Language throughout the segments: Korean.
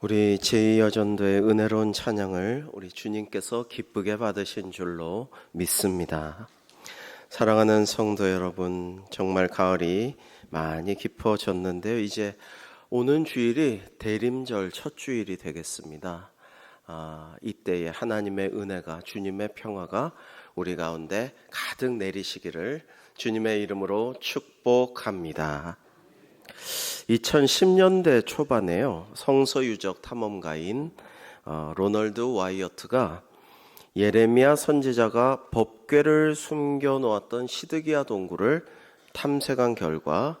우리 제2여전도의 은혜로운 찬양을 우리 주님께서 기쁘게 받으신 줄로 믿습니다. 사랑하는 성도 여러분, 정말 가을이 많이 깊어졌는데요. 이제 오는 주일이 대림절 첫 주일이 되겠습니다. 이때에 하나님의 은혜가, 주님의 평화가 우리 가운데 가득 내리시기를 주님의 이름으로 축복합니다. 2010년대 초반에요, 성서유적 탐험가인 로널드 와이어트가 예레미야 선지자가 법궤를 숨겨놓았던 시드기야 동굴을 탐색한 결과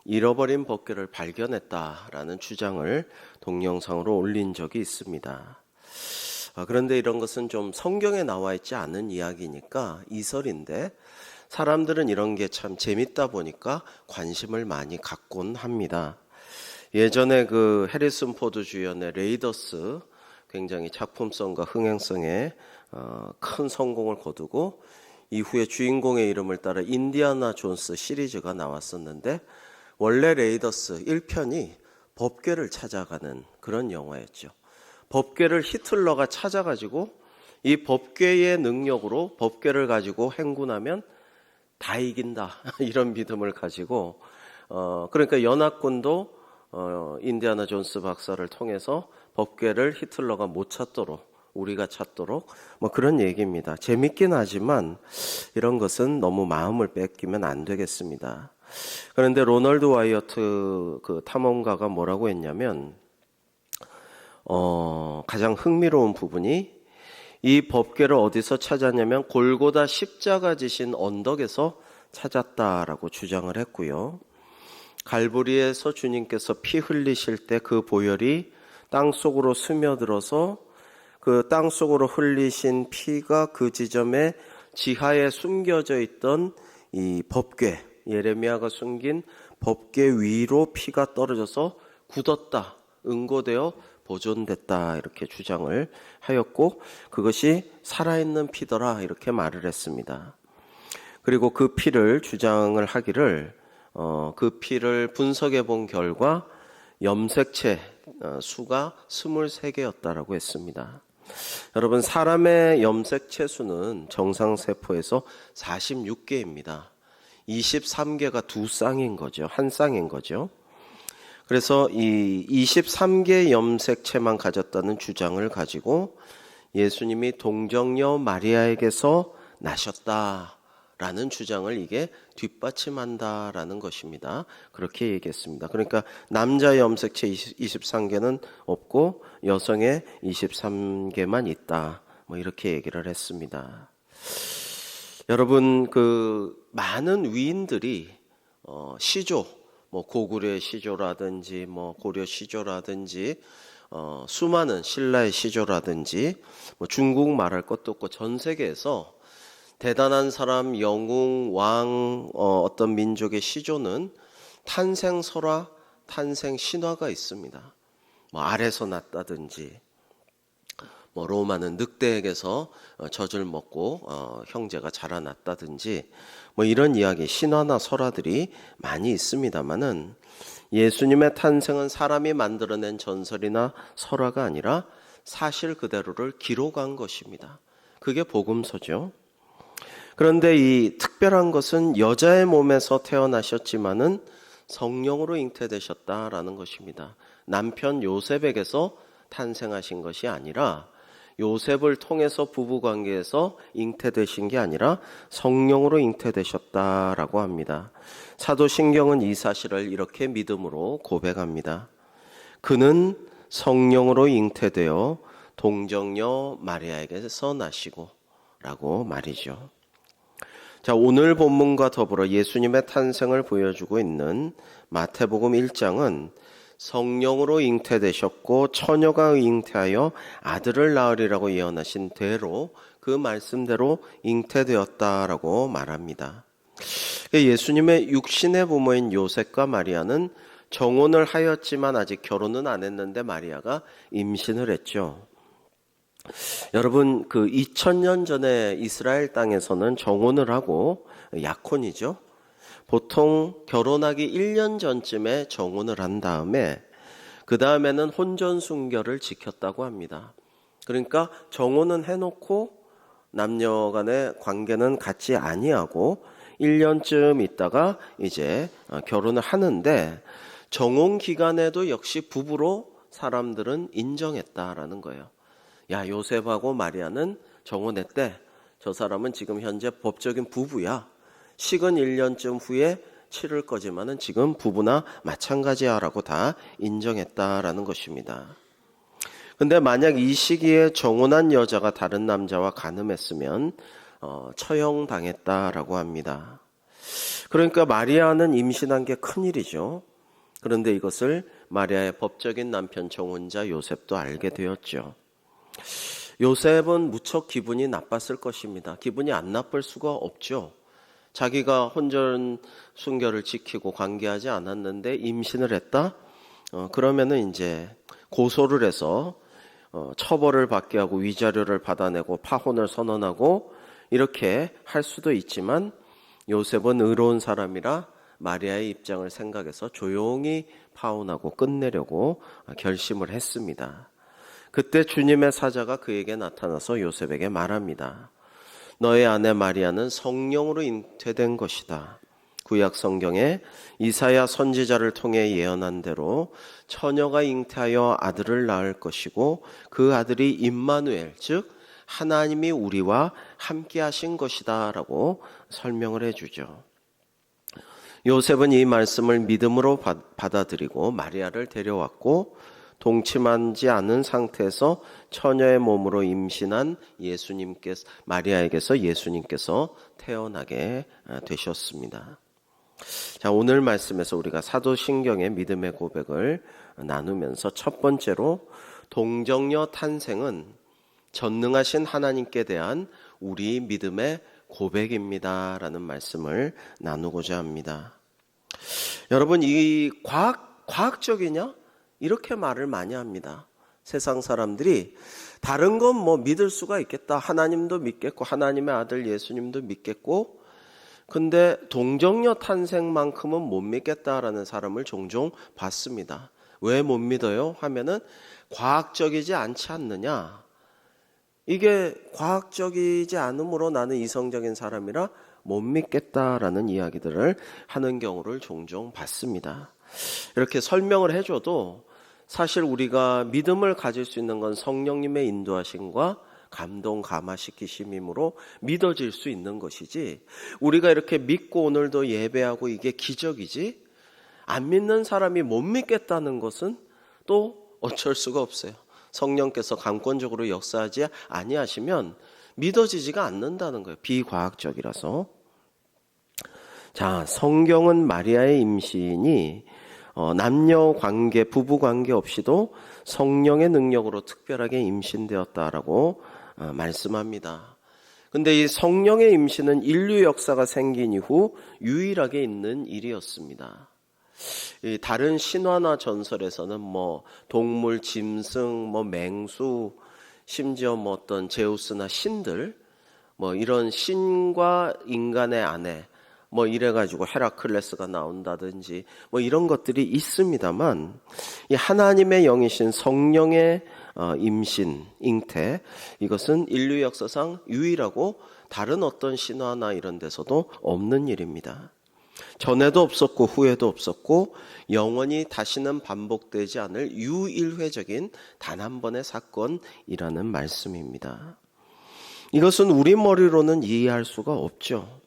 잃어버린 법궤를 발견했다라는 주장을 동영상으로 올린 적이 있습니다. 그런데 이런 것은 좀 성경에 나와 있지 않은 이야기니까 이설인데, 사람들은 이런 게 참 재밌다 보니까 관심을 많이 갖곤 합니다. 예전에 그 해리슨 포드 주연의 레이더스, 굉장히 작품성과 흥행성에 큰 성공을 거두고 이후에 주인공의 이름을 따라 인디아나 존스 시리즈가 나왔었는데, 원래 레이더스 1편이 법궤를 찾아가는 그런 영화였죠. 법궤를 히틀러가 찾아가지고 이 법궤의 능력으로 법궤를 가지고 행군하면 다 이긴다, 이런 믿음을 가지고 그러니까 연합군도 인디아나 존스 박사를 통해서 법궤를 히틀러가 못 찾도록, 우리가 찾도록, 그런 얘기입니다. 재밌긴 하지만 이런 것은 너무 마음을 뺏기면 안 되겠습니다. 그런데 로널드 와이어트 그 탐험가가 뭐라고 했냐면, 가장 흥미로운 부분이 이 법궤를 어디서 찾았냐면 골고다 십자가 지신 언덕에서 찾았다라고 주장을 했고요. 갈보리에서 주님께서 피 흘리실 때 그 보혈이 땅속으로 스며들어서 그 땅속으로 흘리신 피가 그 지점에 지하에 숨겨져 있던 이 법궤, 예레미야가 숨긴 법궤 위로 피가 떨어져서 굳었다, 응고되어 보존됐다, 이렇게 주장을 하였고, 그것이 살아있는 피더라, 이렇게 말을 했습니다. 그리고 그 피를 주장을 하기를 그 피를 분석해 본 결과 염색체 수가 23개였다라고 했습니다. 여러분, 사람의 염색체 수는 정상세포에서 46개입니다. 23개가 두 쌍인 거죠. 한 쌍인 거죠. 그래서 이 23개 염색체만 가졌다는 주장을 가지고 예수님이 동정녀 마리아에게서 나셨다라는 주장을 이게 뒷받침한다라는 것입니다. 그렇게 얘기했습니다. 그러니까 남자 염색체 23개는 없고 여성의 23개만 있다, 이렇게 얘기를 했습니다. 여러분, 그 많은 위인들이 시조, 고구려의 시조라든지 고려 시조라든지 수많은 신라의 시조라든지 중국 말할 것도 없고 전 세계에서 대단한 사람, 영웅, 왕, 어떤 민족의 시조는 탄생 설화, 탄생 신화가 있습니다. 알에서 났다든지, 로마는 늑대에게서 젖을 먹고 형제가 자라났다든지, 이런 이야기, 신화나 설화들이 많이 있습니다만은 예수님의 탄생은 사람이 만들어낸 전설이나 설화가 아니라 사실 그대로를 기록한 것입니다. 그게 복음서죠. 그런데 이 특별한 것은 여자의 몸에서 태어나셨지만은 성령으로 잉태되셨다라는 것입니다. 남편 요셉에게서 탄생하신 것이 아니라, 요셉을 통해서 부부관계에서 잉태되신 게 아니라 성령으로 잉태되셨다라고 합니다. 사도신경은 이 사실을 이렇게 믿음으로 고백합니다. 그는 성령으로 잉태되어 동정녀 마리아에게서 나시고, 라고 말이죠. 자, 오늘 본문과 더불어 예수님의 탄생을 보여주고 있는 마태복음 1장은 성령으로 잉태되셨고 처녀가 잉태하여 아들을 낳으리라고 예언하신 대로, 그 말씀대로 잉태되었다라고 말합니다. 예수님의 육신의 부모인 요셉과 마리아는 정혼을 하였지만 아직 결혼은 안 했는데 마리아가 임신을 했죠. 여러분, 그 2000년 전에 이스라엘 땅에서는 정혼을 하고, 약혼이죠, 보통 결혼하기 1년 전쯤에 정혼을 한 다음에 그 다음에는 혼전순결을 지켰다고 합니다. 그러니까 정혼은 해놓고 남녀 간의 관계는 갖지 아니하고 1년쯤 있다가 이제 결혼을 하는데, 정혼 기간에도 역시 부부로 사람들은 인정했다라는 거예요. 야, 요셉하고 마리아는 정혼했대. 저 사람은 지금 현재 법적인 부부야. 식은 1년쯤 후에 치를 거지만은 지금 부부나 마찬가지야라고 다 인정했다라는 것입니다. 근데 만약 이 시기에 정혼한 여자가 다른 남자와 간음했으면 처형당했다라고 합니다. 그러니까 마리아는 임신한 게 큰일이죠. 그런데 이것을 마리아의 법적인 남편 정혼자 요셉도 알게 되었죠. 요셉은 무척 기분이 나빴을 것입니다. 기분이 안 나쁠 수가 없죠. 자기가 혼전 순결을 지키고 관계하지 않았는데 임신을 했다? 그러면은 이제 고소를 해서 처벌을 받게 하고 위자료를 받아내고 파혼을 선언하고 이렇게 할 수도 있지만, 요셉은 의로운 사람이라 마리아의 입장을 생각해서 조용히 파혼하고 끝내려고 결심을 했습니다. 그때 주님의 사자가 그에게 나타나서 요셉에게 말합니다. 너의 아내 마리아는 성령으로 잉태된 것이다. 구약 성경에 이사야 선지자를 통해 예언한 대로 처녀가 잉태하여 아들을 낳을 것이고 그 아들이 임마누엘, 즉 하나님이 우리와 함께 하신 것이다 라고 설명을 해주죠. 요셉은 이 말씀을 믿음으로 받아들이고 마리아를 데려왔고, 동침하지 않은 상태에서 처녀의 몸으로 임신한 마리아에게서 예수님께서 태어나게 되셨습니다. 자, 오늘 말씀에서 우리가 사도신경의 믿음의 고백을 나누면서 첫 번째로 동정녀 탄생은 전능하신 하나님께 대한 우리 믿음의 고백입니다 라는 말씀을 나누고자 합니다. 여러분, 이 과학적이냐? 이렇게 말을 많이 합니다. 세상 사람들이 다른 건 뭐 믿을 수가 있겠다. 하나님도 믿겠고 하나님의 아들 예수님도 믿겠고, 근데 동정녀 탄생만큼은 못 믿겠다라는 사람을 종종 봤습니다. 왜 못 믿어요? 하면은 과학적이지 않지 않느냐. 이게 과학적이지 않으므로 나는 이성적인 사람이라 못 믿겠다라는 이야기들을 하는 경우를 종종 봤습니다. 이렇게 설명을 해줘도 사실 우리가 믿음을 가질 수 있는 건 성령님의 인도하심과 감동 감화시키심이므로 믿어질 수 있는 것이지, 우리가 이렇게 믿고 오늘도 예배하고 이게 기적이지, 안 믿는 사람이 못 믿겠다는 것은 또 어쩔 수가 없어요. 성령께서 강권적으로 역사하지 아니하시면 믿어지지가 않는다는 거예요. 비과학적이라서. 자, 성경은 마리아의 임신이 남녀 관계, 부부 관계 없이도 성령의 능력으로 특별하게 임신되었다라고 말씀합니다. 근데 이 성령의 임신은 인류 역사가 생긴 이후 유일하게 있는 일이었습니다. 다른 신화나 전설에서는 뭐 동물, 짐승, 뭐 맹수, 심지어 뭐 어떤 제우스나 신들, 뭐 이런 신과 인간의 아내, 뭐 이래가지고 헤라클레스가 나온다든지 뭐 이런 것들이 있습니다만, 이 하나님의 영이신 성령의 임신, 잉태, 이것은 인류 역사상 유일하고 다른 어떤 신화나 이런 데서도 없는 일입니다. 전에도 없었고 후에도 없었고 영원히 다시는 반복되지 않을 유일회적인 단 한 번의 사건이라는 말씀입니다. 이것은 우리 머리로는 이해할 수가 없죠.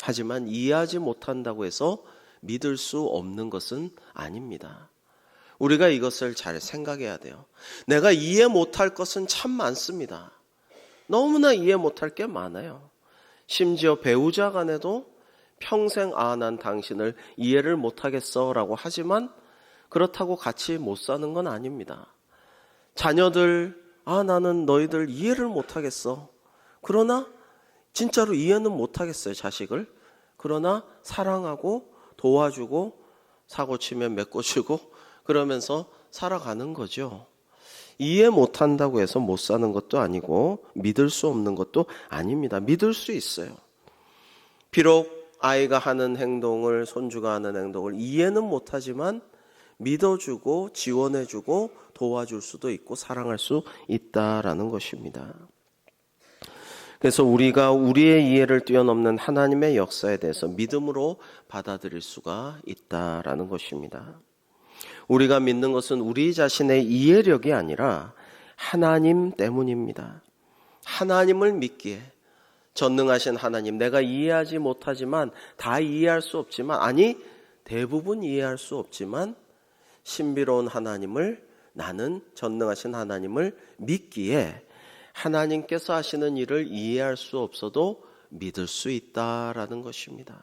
하지만 이해하지 못한다고 해서 믿을 수 없는 것은 아닙니다. 우리가 이것을 잘 생각해야 돼요. 내가 이해 못할 것은 참 많습니다. 너무나 이해 못할 게 많아요. 심지어 배우자 간에도 평생 난 당신을 이해를 못하겠어 라고 하지만 그렇다고 같이 못 사는 건 아닙니다. 자녀들, 나는 너희들 이해를 못하겠어. 그러나 진짜로 이해는 못하겠어요, 자식을. 그러나 사랑하고 도와주고 사고치면 메꿔주고 그러면서 살아가는 거죠. 이해 못한다고 해서 못 사는 것도 아니고 믿을 수 없는 것도 아닙니다. 믿을 수 있어요. 비록 아이가 하는 행동을, 손주가 하는 행동을 이해는 못하지만 믿어주고 지원해주고 도와줄 수도 있고 사랑할 수 있다라는 것입니다. 그래서 우리가 우리의 이해를 뛰어넘는 하나님의 역사에 대해서 믿음으로 받아들일 수가 있다라는 것입니다. 우리가 믿는 것은 우리 자신의 이해력이 아니라 하나님 때문입니다. 하나님을 믿기에 전능하신 하나님, 내가 이해하지 못하지만 다 이해할 수 없지만 아니 대부분 이해할 수 없지만 신비로운 하나님을 나는 전능하신 하나님을 믿기에 하나님께서 하시는 일을 이해할 수 없어도 믿을 수 있다라는 것입니다.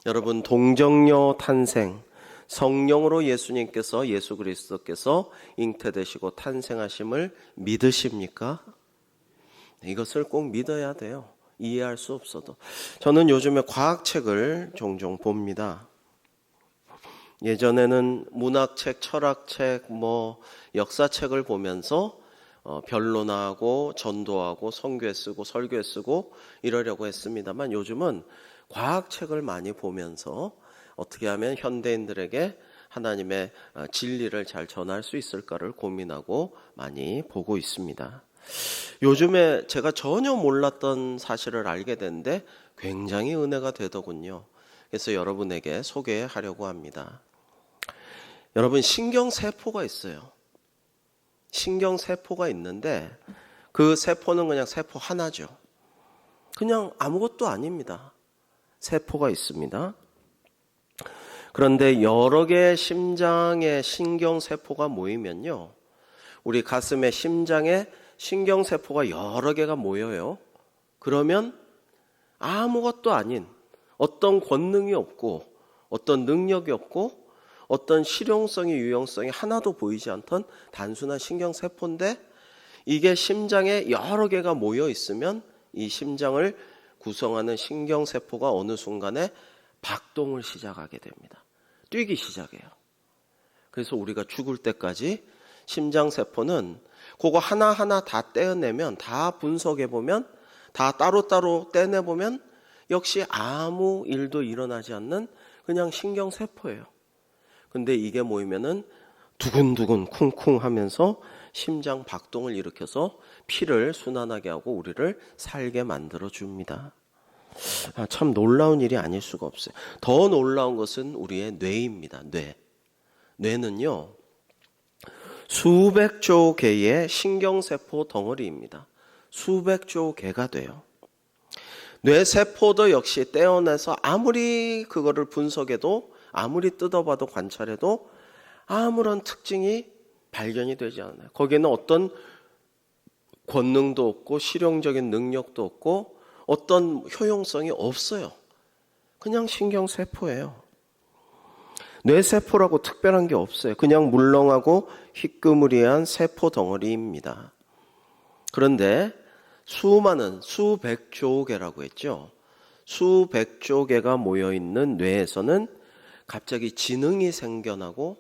여러분 동정녀 탄생, 성령으로 예수 그리스도께서 잉태되시고 탄생하심을 믿으십니까? 이것을 꼭 믿어야 돼요. 이해할 수 없어도. 저는 요즘에 과학책을 종종 봅니다. 예전에는 문학책, 철학책, 역사책을 보면서 변론하고 전도하고 선교에 쓰고 설교에 쓰고 이러려고 했습니다만 요즘은 과학책을 많이 보면서 어떻게 하면 현대인들에게 하나님의 진리를 잘 전할 수 있을까를 고민하고 많이 보고 있습니다. 요즘에 제가 전혀 몰랐던 사실을 알게 됐는데 굉장히 은혜가 되더군요. 그래서 여러분에게 소개하려고 합니다. 여러분 신경세포가 있어요. 신경세포가 있는데 그 세포는 그냥 세포 하나죠. 그냥 아무것도 아닙니다. 세포가 있습니다. 그런데 여러 개의 심장의 신경세포가 모이면요. 우리 가슴의 심장에 신경세포가 여러 개가 모여요. 그러면 아무것도 아닌 어떤 권능이 없고 어떤 능력이 없고 어떤 실용성이 유용성이 하나도 보이지 않던 단순한 신경세포인데 이게 심장에 여러 개가 모여 있으면 이 심장을 구성하는 신경세포가 어느 순간에 박동을 시작하게 됩니다. 뛰기 시작해요. 그래서 우리가 죽을 때까지 심장세포는 그거 하나하나 다 떼어내면 다 분석해보면 다 따로따로 떼내보면 역시 아무 일도 일어나지 않는 그냥 신경세포예요. 근데 이게 모이면은 두근두근 쿵쿵 하면서 심장 박동을 일으켜서 피를 순환하게 하고 우리를 살게 만들어 줍니다. 참 놀라운 일이 아닐 수가 없어요. 더 놀라운 것은 우리의 뇌입니다. 뇌는요 수백조 개의 신경세포 덩어리입니다. 수백조 개가 돼요. 뇌세포도 역시 떼어내서 아무리 그거를 분석해도 아무리 뜯어봐도 관찰해도 아무런 특징이 발견이 되지 않아요. 거기에는 어떤 권능도 없고 실용적인 능력도 없고 어떤 효용성이 없어요. 그냥 신경세포예요. 뇌세포라고 특별한 게 없어요. 그냥 물렁하고 희끄무리한 세포 덩어리입니다. 그런데 수많은 수백조 개라고 했죠. 수백조 개가 모여있는 뇌에서는 갑자기 지능이 생겨나고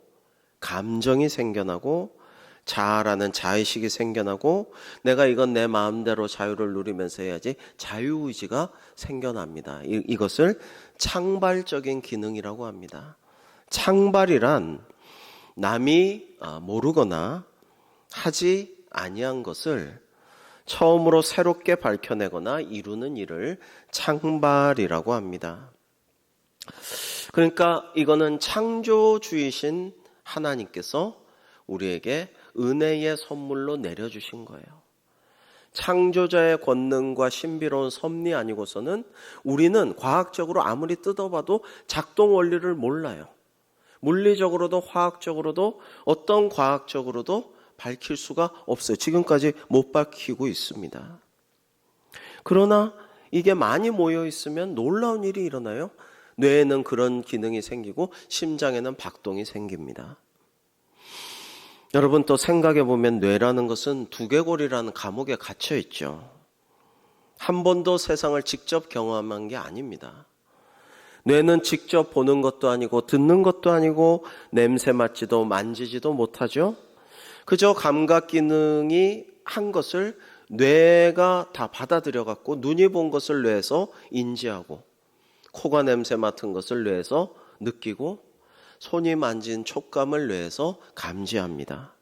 감정이 생겨나고 자아라는 자의식이 생겨나고 내가 이건 내 마음대로 자유를 누리면서 해야지 자유의지가 생겨납니다. 이것을 창발적인 기능이라고 합니다. 창발이란 남이 모르거나 하지 아니한 것을 처음으로 새롭게 밝혀내거나 이루는 일을 창발이라고 합니다. 그러니까 이거는 창조주이신 하나님께서 우리에게 은혜의 선물로 내려주신 거예요. 창조자의 권능과 신비로운 섭리 아니고서는 우리는 과학적으로 아무리 뜯어봐도 작동 원리를 몰라요. 물리적으로도 화학적으로도 어떤 과학적으로도 밝힐 수가 없어요. 지금까지 못 밝히고 있습니다. 그러나 이게 많이 모여 있으면 놀라운 일이 일어나요. 뇌에는 그런 기능이 생기고 심장에는 박동이 생깁니다. 여러분 또 생각해 보면 뇌라는 것은 두개골이라는 감옥에 갇혀 있죠. 한 번도 세상을 직접 경험한 게 아닙니다. 뇌는 직접 보는 것도 아니고 듣는 것도 아니고 냄새 맡지도 만지지도 못하죠. 그저 감각 기능이 한 것을 뇌가 다 받아들여 갖고 눈이 본 것을 뇌에서 인지하고 코가 냄새 맡은 것을 뇌에서 느끼고 손이 만진 촉감을 뇌에서 감지합니다.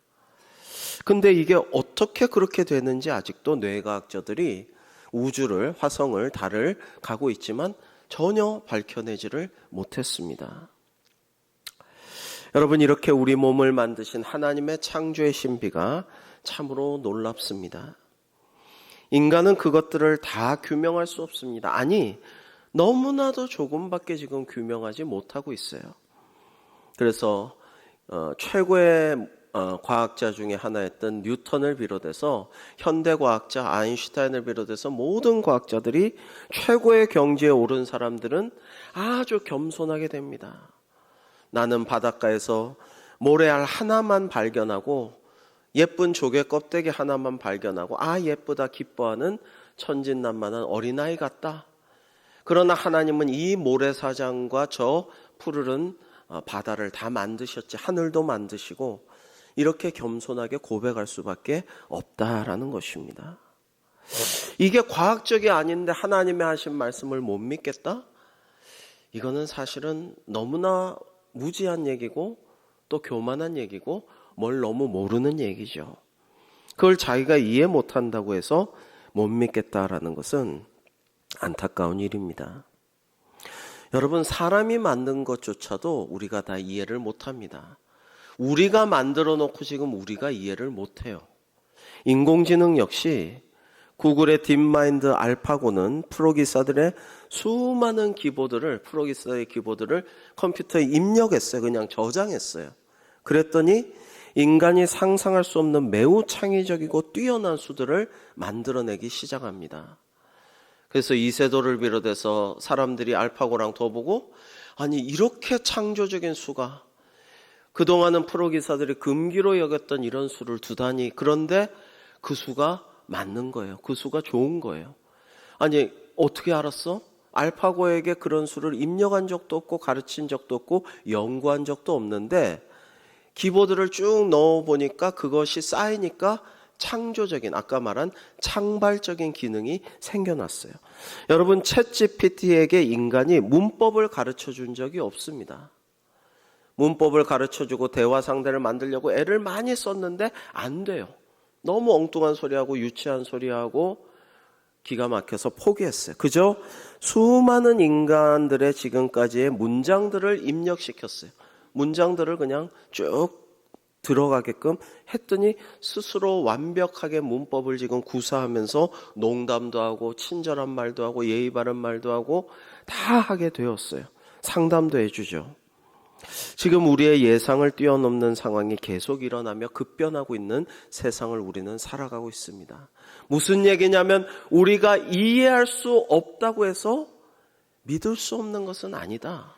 근데 이게 어떻게 그렇게 되는지 아직도 뇌과학자들이 우주를, 화성을, 달을 가고 있지만 전혀 밝혀내지를 못했습니다. 여러분, 이렇게 우리 몸을 만드신 하나님의 창조의 신비가 참으로 놀랍습니다. 인간은 그것들을 다 규명할 수 없습니다. 아니, 너무나도 조금밖에 지금 규명하지 못하고 있어요. 그래서 최고의 과학자 중에 하나였던 뉴턴을 비롯해서 현대과학자 아인슈타인을 비롯해서 모든 과학자들이 최고의 경지에 오른 사람들은 아주 겸손하게 됩니다. 나는 바닷가에서 모래알 하나만 발견하고 예쁜 조개 껍데기 하나만 발견하고 예쁘다 기뻐하는 천진난만한 어린아이 같다. 그러나 하나님은 이 모래사장과 저 푸르른 바다를 다 만드셨지, 하늘도 만드시고, 이렇게 겸손하게 고백할 수밖에 없다라는 것입니다. 이게 과학적이 아닌데 하나님의 하신 말씀을 못 믿겠다? 이거는 사실은 너무나 무지한 얘기고 또 교만한 얘기고 뭘 너무 모르는 얘기죠. 그걸 자기가 이해 못한다고 해서 못 믿겠다라는 것은 안타까운 일입니다. 여러분, 사람이 만든 것조차도 우리가 다 이해를 못합니다. 우리가 만들어 놓고 지금 우리가 이해를 못해요. 인공지능 역시 구글의 딥마인드 알파고는 프로기사들의 수많은 프로기사의 키보드를 컴퓨터에 입력했어요. 그냥 저장했어요. 그랬더니 인간이 상상할 수 없는 매우 창의적이고 뛰어난 수들을 만들어내기 시작합니다. 그래서 이세돌을 비롯해서 사람들이 알파고랑 더 보고, 아니 이렇게 창조적인 수가, 그동안은 프로기사들이 금기로 여겼던 이런 수를 두다니, 그런데 그 수가 맞는 거예요. 그 수가 좋은 거예요. 아니 어떻게 알았어? 알파고에게 그런 수를 입력한 적도 없고 가르친 적도 없고 연구한 적도 없는데 키보드를 쭉 넣어보니까 그것이 쌓이니까 창조적인, 아까 말한 창발적인 기능이 생겨났어요. 여러분, 챗GPT에게 인간이 문법을 가르쳐 준 적이 없습니다. 문법을 가르쳐주고 대화 상대를 만들려고 애를 많이 썼는데 안 돼요. 너무 엉뚱한 소리하고 유치한 소리하고 기가 막혀서 포기했어요. 그저 수많은 인간들의 지금까지의 문장들을 입력시켰어요. 문장들을 그냥 쭉 들어가게끔 했더니 스스로 완벽하게 문법을 지금 구사하면서 농담도 하고 친절한 말도 하고 예의 바른 말도 하고 다 하게 되었어요. 상담도 해주죠. 지금 우리의 예상을 뛰어넘는 상황이 계속 일어나며 급변하고 있는 세상을 우리는 살아가고 있습니다. 무슨 얘기냐면 우리가 이해할 수 없다고 해서 믿을 수 없는 것은 아니다.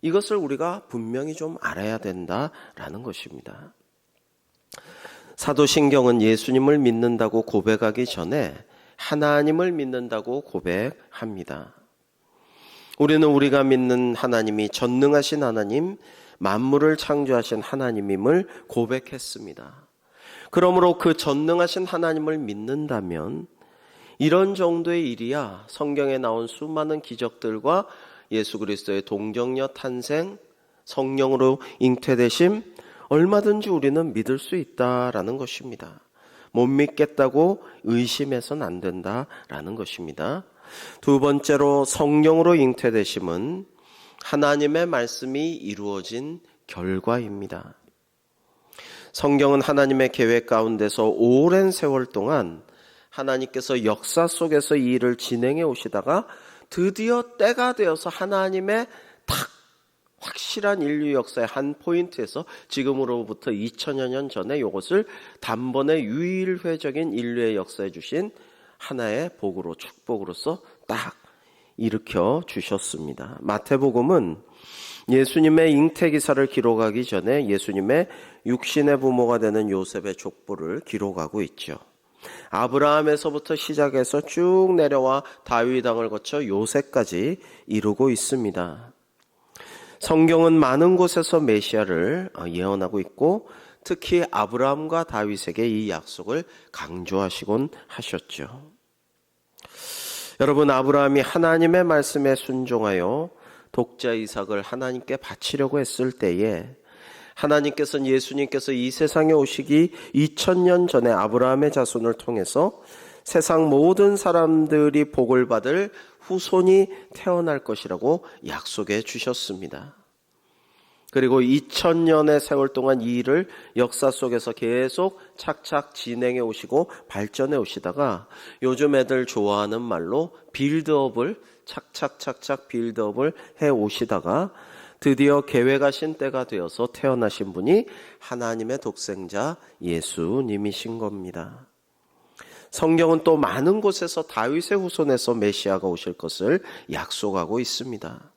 이것을 우리가 분명히 좀 알아야 된다라는 것입니다. 사도신경은 예수님을 믿는다고 고백하기 전에 하나님을 믿는다고 고백합니다. 우리는 우리가 믿는 하나님이 전능하신 하나님, 만물을 창조하신 하나님임을 고백했습니다. 그러므로 그 전능하신 하나님을 믿는다면 이런 정도의 일이야 성경에 나온 수많은 기적들과 예수 그리스도의 동정녀 탄생, 성령으로 잉태되심, 얼마든지 우리는 믿을 수 있다라는 것입니다. 못 믿겠다고 의심해서는 안 된다라는 것입니다. 두 번째로, 성령으로 잉태되심은 하나님의 말씀이 이루어진 결과입니다. 성경은 하나님의 계획 가운데서 오랜 세월 동안 하나님께서 역사 속에서 이 일을 진행해 오시다가 드디어 때가 되어서 하나님의 탁 확실한 인류 역사의 한 포인트에서 지금으로부터 2000여 년 전에 이것을 단번에 유일회적인 인류의 역사에 주신 하나의 복으로, 축복으로서 딱 일으켜 주셨습니다. 마태복음은 예수님의 잉태 기사를 기록하기 전에 예수님의 육신의 부모가 되는 요셉의 족보를 기록하고 있죠. 아브라함에서부터 시작해서 쭉 내려와 다윗 왕을 거쳐 요셉까지 이루고 있습니다. 성경은 많은 곳에서 메시아를 예언하고 있고 특히 아브라함과 다윗에게 이 약속을 강조하시곤 하셨죠. 여러분, 아브라함이 하나님의 말씀에 순종하여 독자 이삭을 하나님께 바치려고 했을 때에 하나님께서는 예수님께서 이 세상에 오시기 2000년 전에 아브라함의 자손을 통해서 세상 모든 사람들이 복을 받을 후손이 태어날 것이라고 약속해 주셨습니다. 그리고 2000년의 세월 동안 이 일을 역사 속에서 계속 착착 진행해 오시고 발전해 오시다가 요즘 애들 좋아하는 말로 빌드업을 착착 빌드업을 해 오시다가 드디어 계획하신 때가 되어서 태어나신 분이 하나님의 독생자 예수님이신 겁니다. 성경은 또 많은 곳에서 다윗의 후손에서 메시아가 오실 것을 약속하고 있습니다.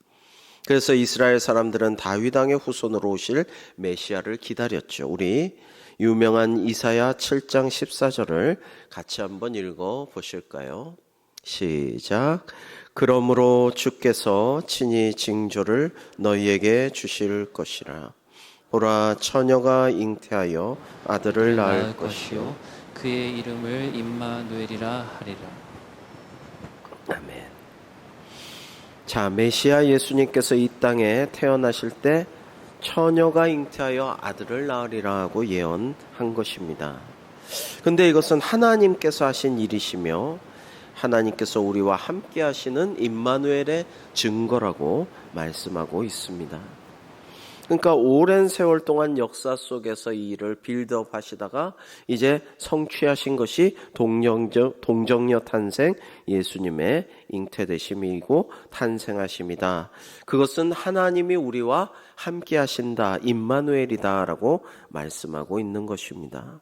그래서 이스라엘 사람들은 다윗 왕의 후손으로 오실 메시아를 기다렸죠. 우리 유명한 이사야 7장 14절을 같이 한번 읽어 보실까요? 시작. 그러므로 주께서 친히 징조를 너희에게 주실 것이라. 보라, 처녀가 잉태하여 아들을 낳을 것이요 그의 이름을 임마누엘이라 하리라. 아멘. 자, 메시아 예수님께서 이 땅에 태어나실 때 처녀가 잉태하여 아들을 낳으리라고 예언한 것입니다. 근데 이것은 하나님께서 하신 일이시며 하나님께서 우리와 함께 하시는 임마누엘의 증거라고 말씀하고 있습니다. 그러니까 오랜 세월 동안 역사 속에서 이 일을 빌드업 하시다가 이제 성취하신 것이 동정녀 탄생, 예수님의 잉태되심이고 탄생하심이다. 그것은 하나님이 우리와 함께 하신다, 임마누엘이다 라고 말씀하고 있는 것입니다.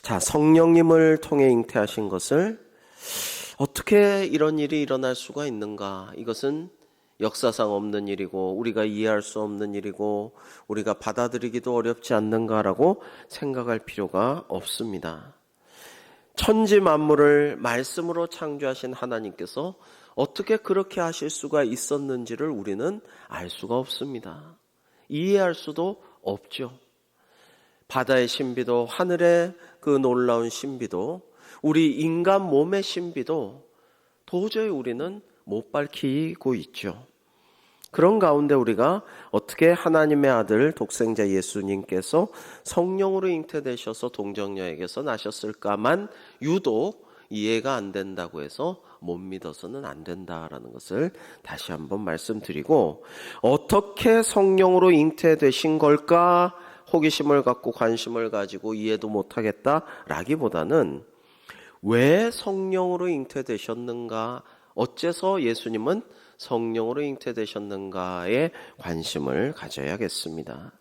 자, 성령님을 통해 잉태하신 것을 어떻게 이런 일이 일어날 수가 있는가? 이것은 역사상 없는 일이고 우리가 이해할 수 없는 일이고 우리가 받아들이기도 어렵지 않는가라고 생각할 필요가 없습니다. 천지 만물을 말씀으로 창조하신 하나님께서 어떻게 그렇게 하실 수가 있었는지를 우리는 알 수가 없습니다. 이해할 수도 없죠. 바다의 신비도 하늘의 그 놀라운 신비도 우리 인간 몸의 신비도 도저히 우리는 못 밝히고 있죠. 그런 가운데 우리가 어떻게 하나님의 아들 독생자 예수님께서 성령으로 잉태되셔서 동정녀에게서 나셨을까만 유독 이해가 안 된다고 해서 못 믿어서는 안 된다라는 것을 다시 한번 말씀드리고, 어떻게 성령으로 잉태되신 걸까 호기심을 갖고 관심을 가지고 이해도 못하겠다라기보다는 왜 성령으로 잉태되셨는가, 어째서 예수님은 성령으로 잉태되셨는가에 관심을 가져야겠습니다.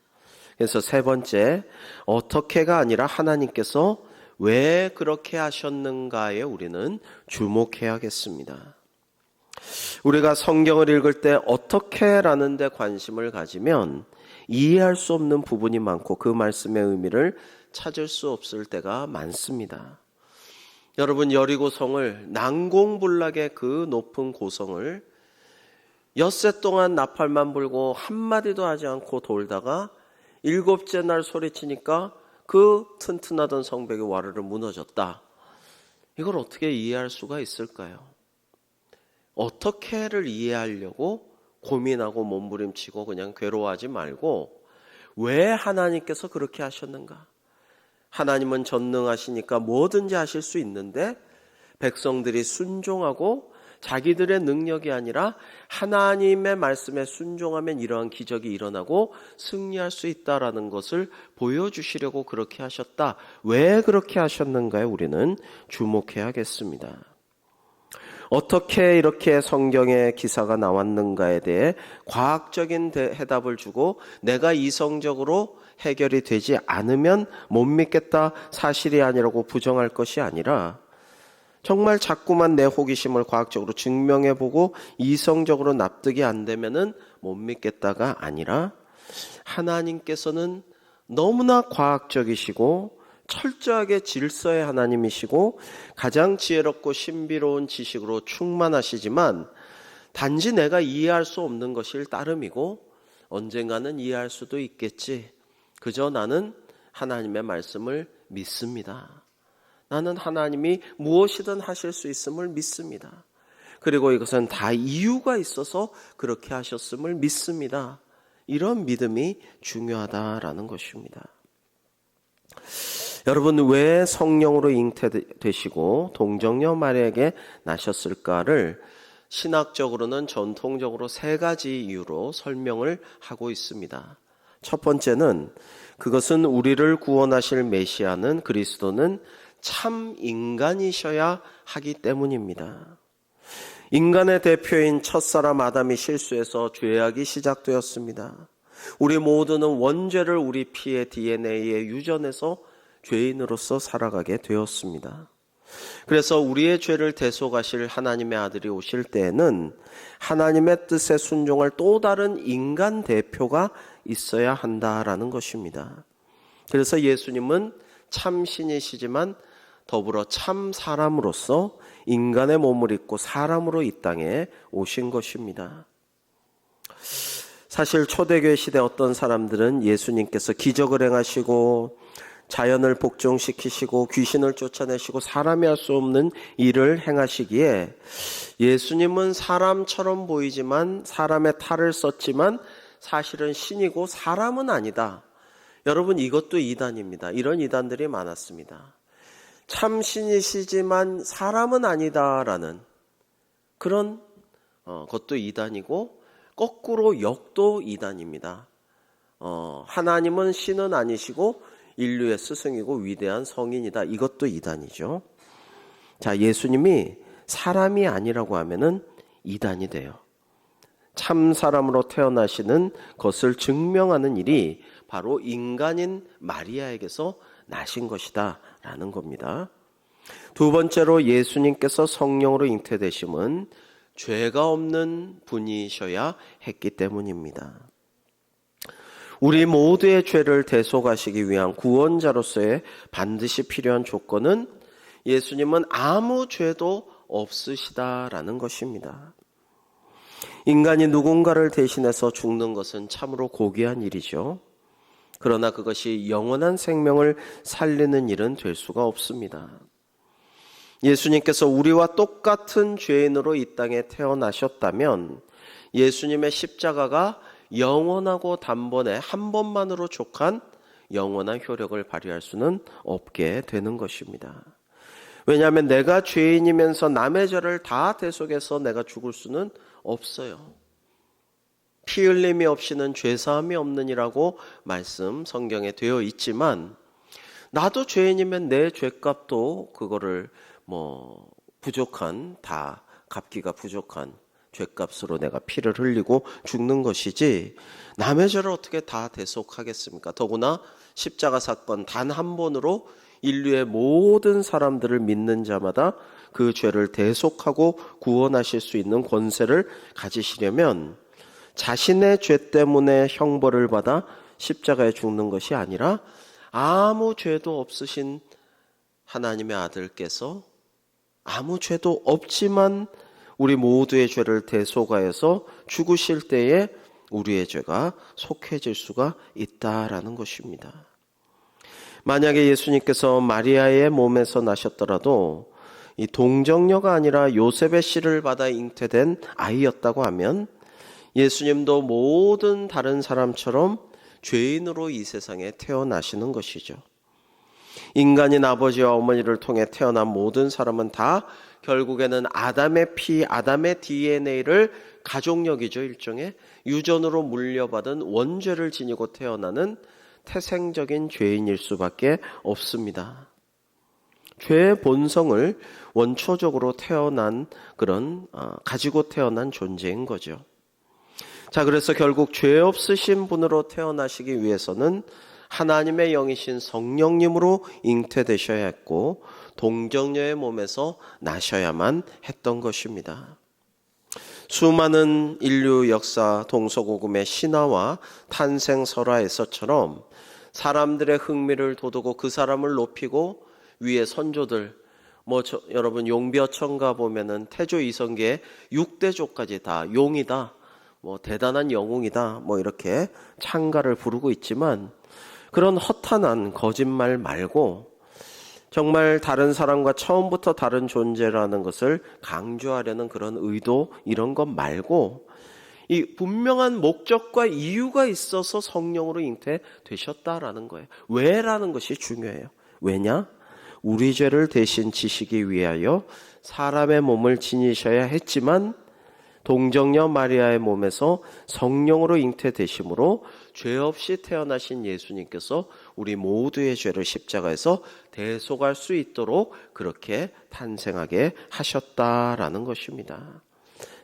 그래서 세 번째, 어떻게가 아니라 하나님께서 왜 그렇게 하셨는가에 우리는 주목해야겠습니다. 우리가 성경을 읽을 때 어떻게라는 데 관심을 가지면 이해할 수 없는 부분이 많고 그 말씀의 의미를 찾을 수 없을 때가 많습니다. 여러분, 여리고성을 난공불락의 그 높은 고성을 엿새 동안 나팔만 불고 한마디도 하지 않고 돌다가 일곱째 날 소리치니까 그 튼튼하던 성벽이 와르르 무너졌다. 이걸 어떻게 이해할 수가 있을까요? 어떻게를 이해하려고 고민하고 몸부림치고 그냥 괴로워하지 말고 왜 하나님께서 그렇게 하셨는가? 하나님은 전능하시니까 뭐든지 하실 수 있는데 백성들이 순종하고 자기들의 능력이 아니라 하나님의 말씀에 순종하면 이러한 기적이 일어나고 승리할 수 있다라는 것을 보여주시려고 그렇게 하셨다. 왜 그렇게 하셨는가에 우리는 주목해야겠습니다. 어떻게 이렇게 성경의 기사가 나왔는가에 대해 과학적인 해답을 주고 내가 이성적으로 해결이 되지 않으면 못 믿겠다, 사실이 아니라고 부정할 것이 아니라 정말 자꾸만 내 호기심을 과학적으로 증명해보고 이성적으로 납득이 안 되면은 못 믿겠다가 아니라 하나님께서는 너무나 과학적이시고 철저하게 질서의 하나님이시고 가장 지혜롭고 신비로운 지식으로 충만하시지만 단지 내가 이해할 수 없는 것일 따름이고 언젠가는 이해할 수도 있겠지. 그저 나는 하나님의 말씀을 믿습니다. 나는 하나님이 무엇이든 하실 수 있음을 믿습니다. 그리고 이것은 다 이유가 있어서 그렇게 하셨음을 믿습니다. 이런 믿음이 중요하다라는 것입니다. 여러분, 왜 성령으로 잉태되시고 동정녀 마리아에게 나셨을까를 신학적으로는 전통적으로 세 가지 이유로 설명을 하고 있습니다. 첫 번째는 그것은 우리를 구원하실 메시아는 그리스도는 참 인간이셔야 하기 때문입니다. 인간의 대표인 첫사람 아담이 실수해서 죄악이 시작되었습니다. 우리 모두는 원죄를 우리 피의 DNA에 유전해서 죄인으로서 살아가게 되었습니다. 그래서 우리의 죄를 대속하실 하나님의 아들이 오실 때에는 하나님의 뜻에 순종할 또 다른 인간 대표가 있어야 한다라는 것입니다. 그래서 예수님은 참 신이시지만 더불어 참 사람으로서 인간의 몸을 입고 사람으로 이 땅에 오신 것입니다. 사실 초대교회 시대 어떤 사람들은 예수님께서 기적을 행하시고 자연을 복종시키시고 귀신을 쫓아내시고 사람이 할 수 없는 일을 행하시기에 예수님은 사람처럼 보이지만 사람의 탈을 썼지만 사실은 신이고 사람은 아니다. 여러분, 이것도 이단입니다. 이런 이단들이 많았습니다. 참 신이시지만 사람은 아니다라는 그런 것도 이단이고, 거꾸로 역도 이단입니다. 하나님은 신은 아니시고 인류의 스승이고 위대한 성인이다. 이것도 이단이죠. 자, 예수님이 사람이 아니라고 하면은 이단이 돼요. 참 사람으로 태어나시는 것을 증명하는 일이 바로 인간인 마리아에게서 나신 것이다 라는 겁니다. 두 번째로 예수님께서 성령으로 잉태되심은 죄가 없는 분이셔야 했기 때문입니다. 우리 모두의 죄를 대속하시기 위한 구원자로서의 반드시 필요한 조건은 예수님은 아무 죄도 없으시다라는 것입니다. 인간이 누군가를 대신해서 죽는 것은 참으로 고귀한 일이죠. 그러나 그것이 영원한 생명을 살리는 일은 될 수가 없습니다. 예수님께서 우리와 똑같은 죄인으로 이 땅에 태어나셨다면 예수님의 십자가가 영원하고 단번에 한 번만으로 족한 영원한 효력을 발휘할 수는 없게 되는 것입니다. 왜냐하면 내가 죄인이면서 남의 죄를 다 대속해서 내가 죽을 수는 없어요. 피 흘림이 없이는 죄사함이 없느니라고 말씀 성경에 되어 있지만, 나도 죄인이면 내 죄값도 그거를 부족한, 다 갚기가 부족한 죄값으로 내가 피를 흘리고 죽는 것이지 남의 죄를 어떻게 다 대속하겠습니까? 더구나 십자가 사건 단 한 번으로 인류의 모든 사람들을 믿는 자마다 그 죄를 대속하고 구원하실 수 있는 권세를 가지시려면 자신의 죄 때문에 형벌을 받아 십자가에 죽는 것이 아니라 아무 죄도 없으신 하나님의 아들께서 아무 죄도 없지만 우리 모두의 죄를 대속하여서 죽으실 때에 우리의 죄가 속해질 수가 있다라는 것입니다. 만약에 예수님께서 마리아의 몸에서 나셨더라도 이 동정녀가 아니라 요셉의 씨를 받아 잉태된 아이였다고 하면 예수님도 모든 다른 사람처럼 죄인으로 이 세상에 태어나시는 것이죠. 인간인 아버지와 어머니를 통해 태어난 모든 사람은 다 결국에는 아담의 피, 아담의 DNA를 가족력이죠. 일종의 유전으로 물려받은 원죄를 지니고 태어나는 태생적인 죄인일 수밖에 없습니다. 죄의 본성을 원초적으로 태어난 가지고 태어난 존재인 거죠. 자, 그래서 결국 죄 없으신 분으로 태어나시기 위해서는 하나님의 영이신 성령님으로 잉태되셔야 했고 동정녀의 몸에서 나셔야만 했던 것입니다. 수많은 인류 역사 동서고금의 신화와 탄생 설화에서처럼 사람들의 흥미를 돋우고 그 사람을 높이고 위에 선조들 여러분 용비어천가 보면은 태조 이성계의 6대조까지 다 용이다, 대단한 영웅이다, 이렇게 찬가를 부르고 있지만 그런 허탄한 거짓말 말고 정말 다른 사람과 처음부터 다른 존재라는 것을 강조하려는 그런 의도 이런 것 말고 이 분명한 목적과 이유가 있어서 성령으로 잉태되셨다라는 거예요. 왜라는 것이 중요해요. 왜냐? 우리 죄를 대신 지시기 위하여 사람의 몸을 지니셔야 했지만 동정녀 마리아의 몸에서 성령으로 잉태되심으로 죄 없이 태어나신 예수님께서 우리 모두의 죄를 십자가에서 대속할 수 있도록 그렇게 탄생하게 하셨다라는 것입니다.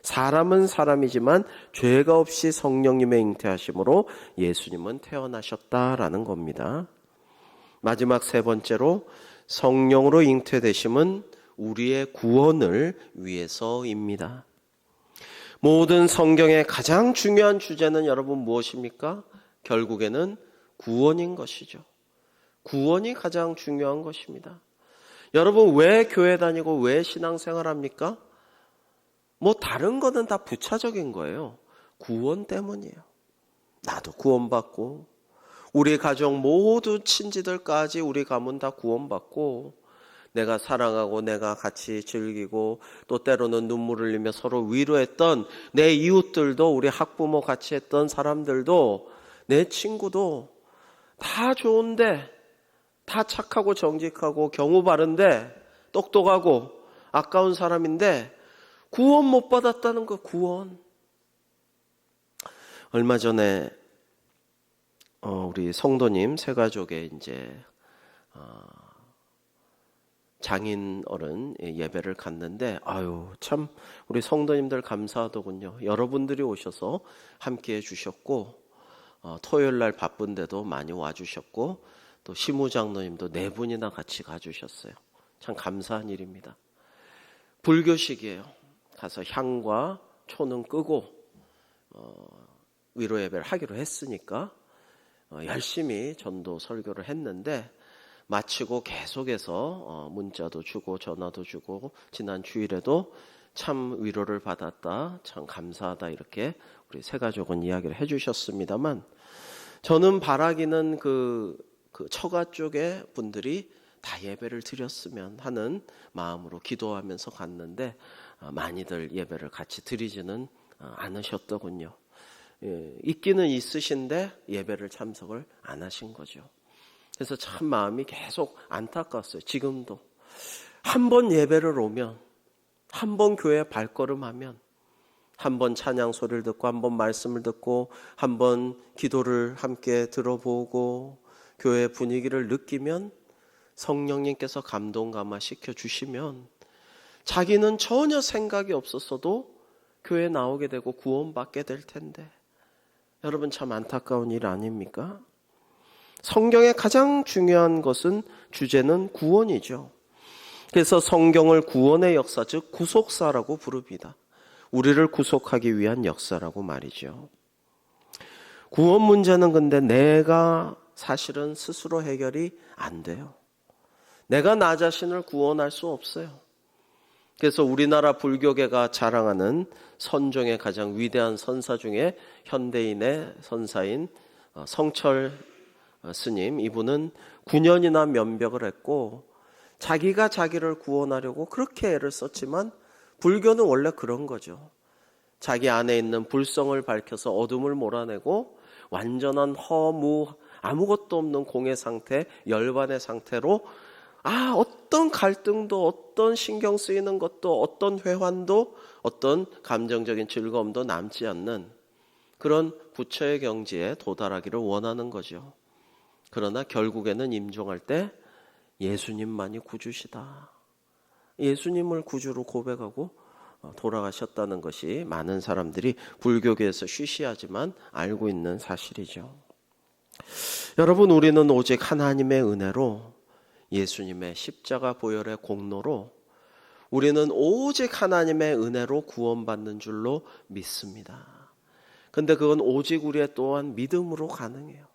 사람은 사람이지만 죄가 없이 성령님의 잉태하심으로 예수님은 태어나셨다라는 겁니다. 마지막 세 번째로 성령으로 잉태되심은 우리의 구원을 위해서입니다. 모든 성경의 가장 중요한 주제는 여러분 무엇입니까? 결국에는 구원인 것이죠. 구원이 가장 중요한 것입니다. 여러분 왜 교회 다니고 왜 신앙생활 합니까? 뭐 다른 거는 다 부차적인 거예요. 구원 때문이에요. 나도 구원받고 우리 가족 모두 친지들까지 우리 가문 다 구원받고 내가 사랑하고 내가 같이 즐기고 또 때로는 눈물을 흘리며 서로 위로했던 내 이웃들도 우리 학부모 같이 했던 사람들도 내 친구도 다 좋은데 다 착하고 정직하고 경우 바른데 똑똑하고 아까운 사람인데 구원 못 받았다는 거 구원. 얼마 전에 우리 성도님 세 가족의 이제 장인 어른 예배를 갔는데 참 우리 성도님들 감사하더군요. 여러분들이 오셔서 함께 해주셨고 토요일 날 바쁜데도 많이 와주셨고 또 시무장로님도 4분이나 같이 가주셨어요. 참 감사한 일입니다. 불교식이에요. 가서 향과 초는 끄고 위로 예배를 하기로 했으니까 열심히 전도 설교를 했는데 마치고 계속해서 문자도 주고 전화도 주고 지난 주일에도 참 위로를 받았다, 참 감사하다 이렇게 우리 세 가족은 이야기를 해주셨습니다만 저는 바라기는 그 처가 쪽의 분들이 다 예배를 드렸으면 하는 마음으로 기도하면서 갔는데 많이들 예배를 같이 드리지는 않으셨더군요. 있기는 있으신데 예배를 참석을 안 하신 거죠. 그래서 참 마음이 계속 안타까웠어요. 지금도 한 번 예배를 오면 한 번 교회 발걸음하면 한 번 찬양 소리를 듣고 한 번 말씀을 듣고 한 번 기도를 함께 들어보고 교회 분위기를 느끼면 성령님께서 감동 감화 시켜주시면 자기는 전혀 생각이 없었어도 교회에 나오게 되고 구원받게 될 텐데 여러분 참 안타까운 일 아닙니까? 성경의 가장 중요한 것은 주제는 구원이죠. 그래서 성경을 구원의 역사 즉 구속사라고 부릅니다. 우리를 구속하기 위한 역사라고 말이죠. 구원 문제는 근데 내가 사실은 스스로 해결이 안 돼요. 내가 나 자신을 구원할 수 없어요. 그래서 우리나라 불교계가 자랑하는 선종의 가장 위대한 선사 중에 현대인의 선사인 성철 스님, 이분은 9년이나 면벽을 했고 자기가 자기를 구원하려고 그렇게 애를 썼지만 불교는 원래 그런 거죠. 자기 안에 있는 불성을 밝혀서 어둠을 몰아내고 완전한 허무 아무것도 없는 공의 상태, 열반의 상태로 어떤 갈등도 어떤 신경 쓰이는 것도 어떤 회환도 어떤 감정적인 즐거움도 남지 않는 그런 부처의 경지에 도달하기를 원하는 거죠. 그러나 결국에는 임종할 때 예수님만이 구주시다. 예수님을 구주로 고백하고 돌아가셨다는 것이 많은 사람들이 불교계에서 쉬쉬하지만 알고 있는 사실이죠. 여러분 우리는 오직 하나님의 은혜로 예수님의 십자가 보혈의 공로로 우리는 오직 하나님의 은혜로 구원받는 줄로 믿습니다. 근데 그건 오직 우리의 또한 믿음으로 가능해요.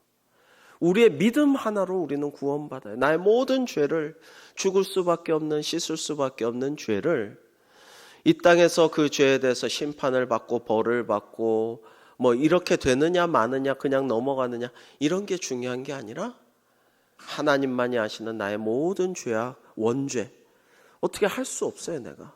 우리의 믿음 하나로 우리는 구원받아요. 나의 모든 죄를 죽을 수밖에 없는 씻을 수밖에 없는 죄를 이 땅에서 그 죄에 대해서 심판을 받고 벌을 받고 뭐 이렇게 되느냐 마느냐 그냥 넘어가느냐 이런 게 중요한 게 아니라 하나님만이 아시는 나의 모든 죄악, 원죄 어떻게 할 수 없어요. 내가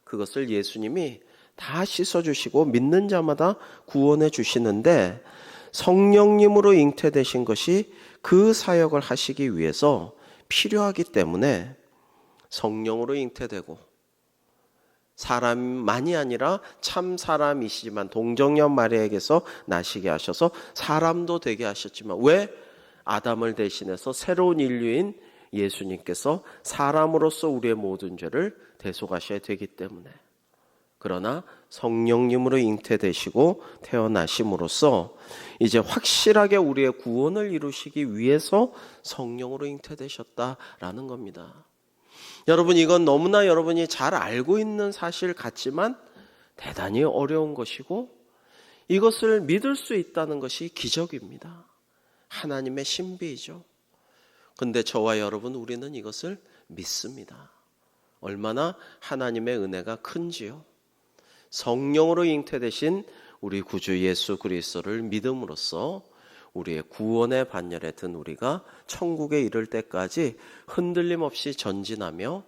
그것을 예수님이 다 씻어주시고 믿는 자마다 구원해 주시는데, 성령님으로 잉태되신 것이 그 사역을 하시기 위해서 필요하기 때문에 성령으로 잉태되고, 사람만이 아니라 참 사람이시지만 동정녀 마리아에게서 나시게 하셔서 사람도 되게 하셨지만, 왜? 아담을 대신해서 새로운 인류인 예수님께서 사람으로서 우리의 모든 죄를 대속하셔야 되기 때문에. 그러나 성령님으로 잉태되시고 태어나심으로써 이제 확실하게 우리의 구원을 이루시기 위해서 성령으로 잉태되셨다라는 겁니다. 여러분, 이건 너무나 여러분이 잘 알고 있는 사실 같지만 대단히 어려운 것이고, 이것을 믿을 수 있다는 것이 기적입니다. 하나님의 신비이죠. 근데 저와 여러분, 우리는 이것을 믿습니다. 얼마나 하나님의 은혜가 큰지요. 성령으로 잉태되신 우리 구주 예수 그리스도를 믿음으로써 우리의 구원의 반열에 든 우리가 천국에 이를 때까지 흔들림 없이 전진하며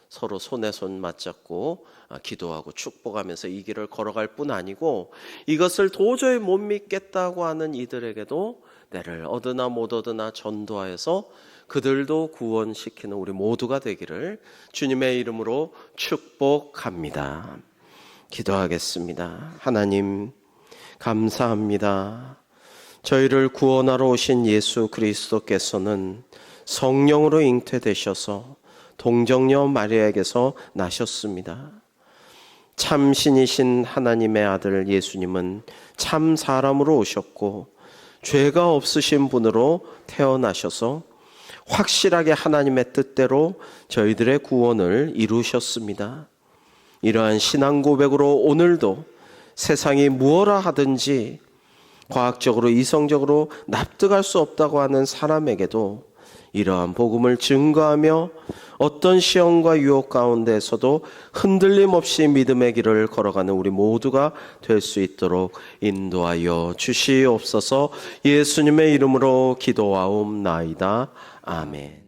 서로 손에 손 맞잡고 기도하고 축복하면서 이 길을 걸어갈 뿐 아니고, 이것을 도저히 못 믿겠다고 하는 이들에게도 내를 얻으나 못 얻으나 전도하여서 그들도 구원시키는 우리 모두가 되기를 주님의 이름으로 축복합니다. 기도하겠습니다. 하나님, 감사합니다. 저희를 구원하러 오신 예수 그리스도께서는 성령으로 잉태되셔서 동정녀 마리아에게서 나셨습니다. 참 신이신 하나님의 아들 예수님은 참 사람으로 오셨고 죄가 없으신 분으로 태어나셔서 확실하게 하나님의 뜻대로 저희들의 구원을 이루셨습니다. 이러한 신앙 고백으로 오늘도 세상이 무엇라 하든지 과학적으로 이성적으로 납득할 수 없다고 하는 사람에게도 이러한 복음을 증거하며 어떤 시험과 유혹 가운데서도 흔들림 없이 믿음의 길을 걸어가는 우리 모두가 될 수 있도록 인도하여 주시옵소서. 예수님의 이름으로 기도하옵나이다. 아멘.